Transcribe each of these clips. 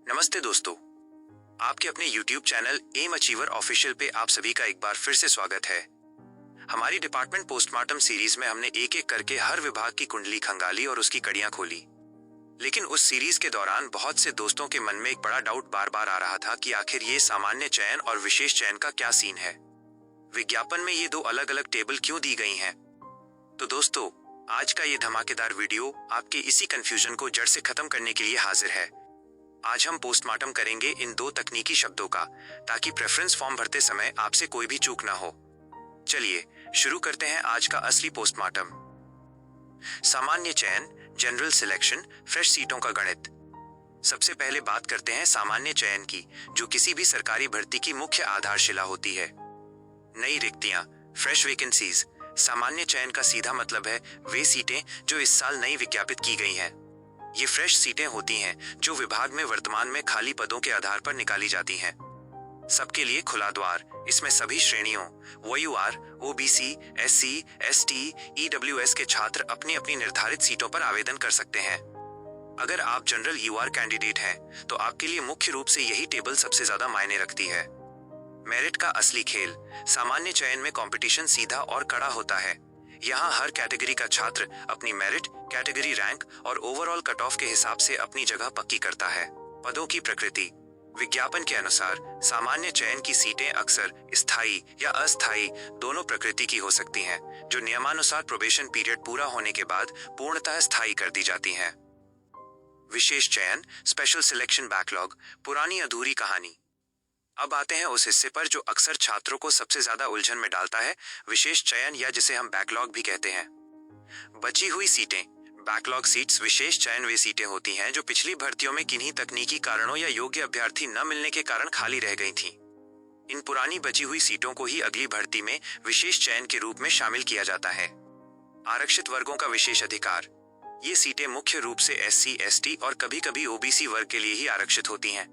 नमस्ते दोस्तों, आपके अपने YouTube channel M achiever official पे आप सभी का एक बार फिर से स्वागत है। हमारी डिपार्टमेंट पोस्टमार्टम सीरीज में हमने एक एक करके हर विभाग की कुंडली खंगाली और उसकी कड़ियां खोली। लेकिन उस सीरीज के दौरान बहुत से दोस्तों के मन में एक बड़ा डाउट बार बार आ रहा था कि आखिर ये सामान्य चयन और विशेष चयन का क्या सीन है। विज्ञापन में ये दो अलग अलग टेबल क्यों दी गई हैं? तो दोस्तों, आज का ये धमाकेदार वीडियो आपके इसी कंफ्यूजन को जड़ से खत्म करने के लिए हाजिर है। आज हम पोस्टमार्टम करेंगे इन दो तकनीकी शब्दों का, ताकि प्रेफरेंस फॉर्म भरते समय आपसे कोई भी चूक ना हो। चलिए शुरू करते हैं आज का असली पोस्टमार्टम। सामान्य चयन, जनरल सिलेक्शन, फ्रेश सीटों का गणित। सबसे पहले बात करते हैं सामान्य चयन की, जो किसी भी सरकारी भर्ती की मुख्य आधारशिला होती है। नई रिक्तियां, फ्रेश वैकेंसीज। सामान्य चयन का सीधा मतलब है वे सीटें जो इस साल नई विज्ञापित की गई हैं। ये फ्रेश सीटें होती हैं जो विभाग में वर्तमान में खाली पदों के आधार पर निकाली जाती हैं। सबके लिए खुला द्वार। इसमें सभी श्रेणियों OUR, OBC, SC, ST, EWS के छात्र अपनी अपनी निर्धारित सीटों पर आवेदन कर सकते हैं। अगर आप जनरल UR कैंडिडेट हैं तो आपके लिए मुख्य रूप से यही टेबल सबसे ज्यादा मायने रखती है। मेरिट का असली खेल। सामान्य चयन में कंपटीशन सीधा और कड़ा होता है। यहाँ हर कैटेगरी का छात्र अपनी मेरिट, कैटेगरी रैंक और ओवरऑल कट ऑफ के हिसाब से अपनी जगह पक्की करता है। पदों की प्रकृति। विज्ञापन के अनुसार सामान्य चयन की सीटें अक्सर स्थायी या अस्थायी दोनों प्रकृति की हो सकती हैं, जो नियमानुसार प्रोबेशन पीरियड पूरा होने के बाद पूर्णतः स्थायी कर दी जाती हैं। विशेष चयन, स्पेशल सिलेक्शन बैकलॉग, पुरानी अधूरी कहानी। अब आते हैं उस हिस्से पर जो अक्सर छात्रों को सबसे ज्यादा उलझन में डालता है, विशेष चयन या जिसे हम बैकलॉग भी कहते हैं। बची हुई सीटें। बैकलॉग सीट्स विशेष चयन वे सीटें होती हैं जो पिछली भर्तियों में किन्हीं तकनीकी कारणों या योग्य अभ्यर्थी न मिलने के कारण खाली रह गई थीं। इन पुरानी बची हुई सीटों को ही अगली भर्ती में विशेष चयन के रूप में शामिल किया जाता है। आरक्षित वर्गों का विशेष अधिकार। ये सीटें मुख्य रूप से SC, ST और कभी कभी OBC वर्ग के लिए ही आरक्षित होती हैं।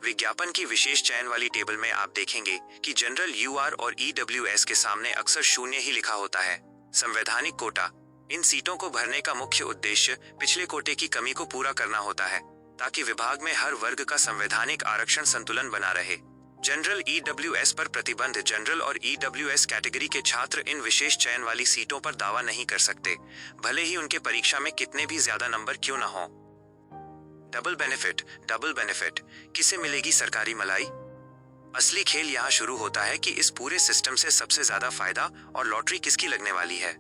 विज्ञापन की विशेष चयन वाली टेबल में आप देखेंगे कि जनरल UR और EWS के सामने अक्सर 0 ही लिखा होता है। संवैधानिक कोटा। इन सीटों को भरने का मुख्य उद्देश्य पिछले कोटे की कमी को पूरा करना होता है, ताकि विभाग में हर वर्ग का संवैधानिक आरक्षण संतुलन बना रहे। जनरल EWS पर प्रतिबंध। जनरल और EWS कैटेगरी के छात्र इन विशेष चयन वाली सीटों पर दावा नहीं कर सकते, भले ही उनके परीक्षा में कितने भी ज्यादा नंबर क्यों न हो। Double benefit. डबल बेनिफिट, किसे मिलेगी सरकारी मलाई? असली खेल यहाँ शुरू होता है कि इस पूरे सिस्टम से सबसे ज्यादा फायदा और लॉटरी किसकी लगने वाली है।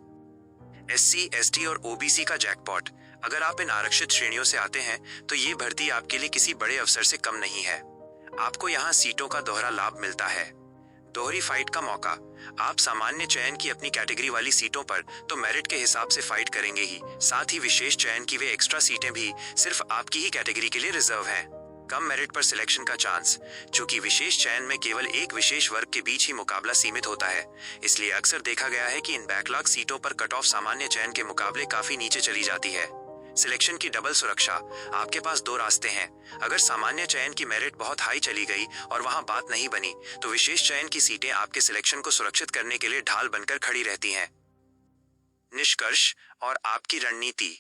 SC, ST और OBC का जैकपॉट। अगर आप इन आरक्षित श्रेणियों से आते हैं तो ये भर्ती आपके लिए किसी बड़े अवसर से कम नहीं है। आपको यहाँ सीटों का दोहरा लाभ मिलता है। दोहरी फाइट का मौका। आप सामान्य चयन की अपनी कैटेगरी वाली सीटों पर तो मेरिट के हिसाब से फाइट करेंगे ही, साथ ही विशेष चयन की वे एक्स्ट्रा सीटें भी सिर्फ आपकी ही कैटेगरी के लिए रिजर्व हैं। कम मेरिट पर सिलेक्शन का चांस। चूंकि विशेष चयन में केवल एक विशेष वर्ग के बीच ही मुकाबला सीमित होता है, इसलिए अक्सर देखा गया है कि इन बैकलॉग सीटों पर कट ऑफ सामान्य चयन के मुकाबले काफी नीचे चली जाती है। सिलेक्शन की डबल सुरक्षा। आपके पास दो रास्ते हैं। अगर सामान्य चयन की मेरिट बहुत हाई चली गई और वहां बात नहीं बनी, तो विशेष चयन की सीटें आपके सिलेक्शन को सुरक्षित करने के लिए ढाल बनकर खड़ी रहती हैं। निष्कर्ष और आपकी रणनीति।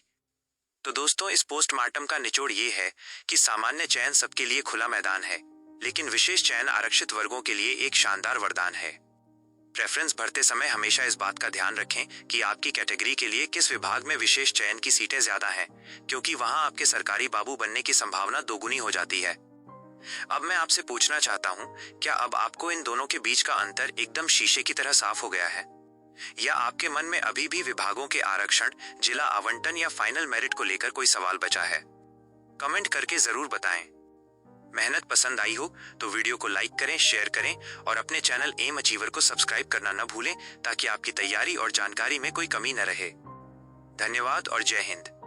तो दोस्तों, इस पोस्टमार्टम का निचोड़ ये है कि सामान्य चयन सबके लिए खुला मैदान है, लेकिन विशेष चयन आरक्षित वर्गों के लिए एक शानदार वरदान है। प्रेफरेंस भरते समय हमेशा इस बात का ध्यान रखें कि आपकी कैटेगरी के लिए किस विभाग में विशेष चयन की सीटें ज्यादा हैं, क्योंकि वहां आपके सरकारी बाबू बनने की संभावना दोगुनी हो जाती है। अब मैं आपसे पूछना चाहता हूं, क्या अब आपको इन दोनों के बीच का अंतर एकदम शीशे की तरह साफ हो गया है, या आपके मन में अभी भी विभागों के आरक्षण, जिला आवंटन या फाइनल मेरिट को लेकर कोई सवाल बचा है? कमेंट करके जरूर बताएं। मेहनत पसंद आई हो तो वीडियो को लाइक करें, शेयर करें और अपने चैनल एम अचीवर को सब्सक्राइब करना न भूलें, ताकि आपकी तैयारी और जानकारी में कोई कमी न रहे। धन्यवाद और जय हिंद।